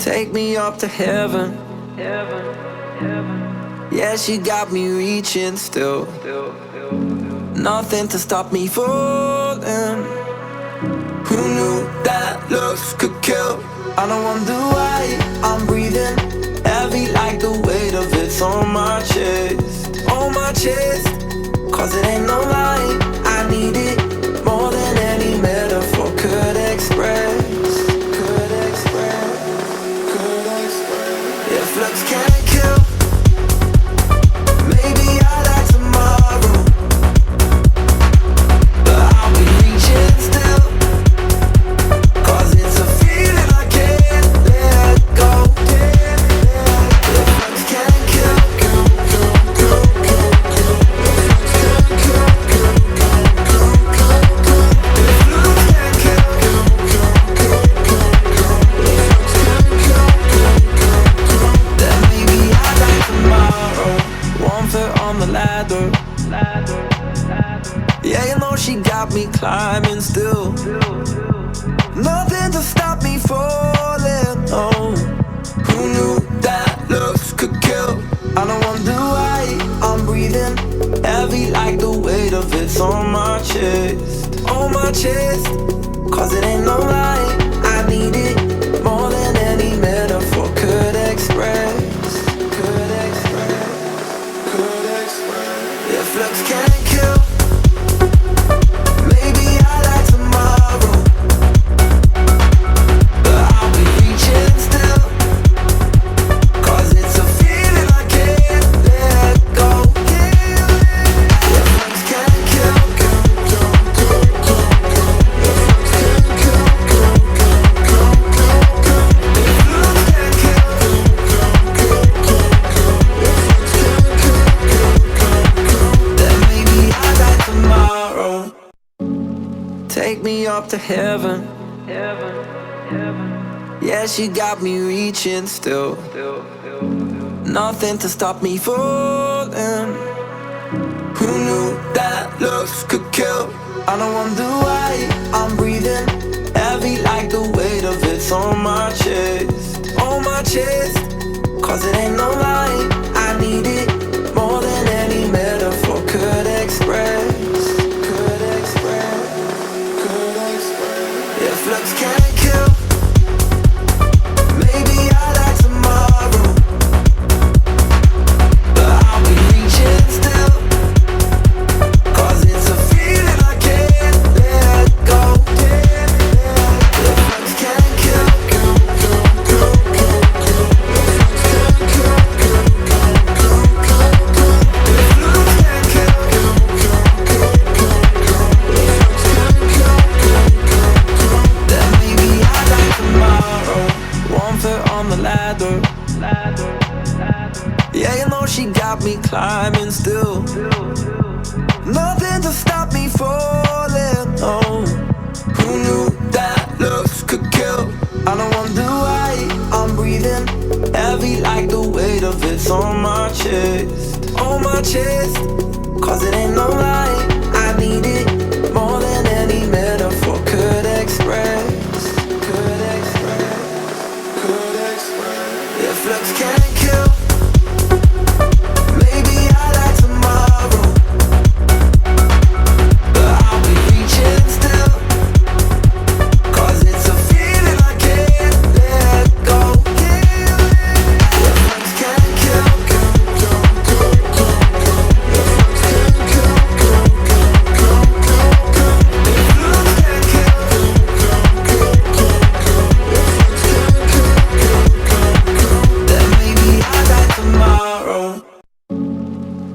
Take me up to heaven. Yeah, she got me reaching still. Nothing to stop me falling. Who knew that looks could kill? I don't wonder why I'm breathing heavy like the weight of it's on my chest. On my chest. Cause it ain't no lie, I need it more than any metaphor could express. If looks can't kill, maybe I'd like tomorrow, but I'll be reaching still. Cause it's a feeling I can't let go. If looks can't kill, yeah, you know she got me climbing still. Nothing to stop me falling. Oh, who knew that looks could kill? I don't wonder why I'm breathing heavy like the weight of it's on my chest. On my chest. Cause it ain't no lie, I need it more than any metaphor could express. If looks can't kill, maybe I like tomorrow, but I'll be reaching still. Cause it's a feeling I can't let go. If looks can't kill, take me up to heaven. Yeah, she got me reaching still. Nothing to stop me falling. Who knew that looks could kill? I don't wonder why I'm breathing heavy like the weight of it's on my chest. On my chest. Cause it ain't no lie, I need it more than any metaphor could express. If looks can't kill, maybe I like tomorrow, but I'll be reaching still. Cause it's a feeling I can't let go. If looks can't kill, yeah, you know she got me climbing still. Nothing to stop me falling. Oh, who knew that looks could kill? I don't wonder why I'm breathing heavy like the weight of it's on my chest. On my chest. Cause it ain't no lie, I need it more than any metaphor could express. If looks can't kill, maybe I like tomorrow, but I'll be reaching still. Cause it's a feeling I can't let go. If looks can't kill,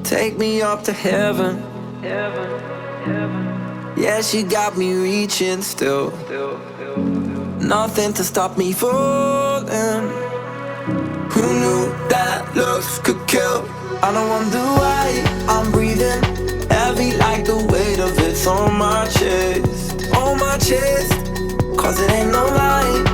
take me up to heaven. Yeah, she got me reaching still. Nothing to stop me falling. Who knew that looks could kill? I don't wonder why I'm breathing heavy like the weight of it's on my chest. On my chest. Cause it ain't no lie,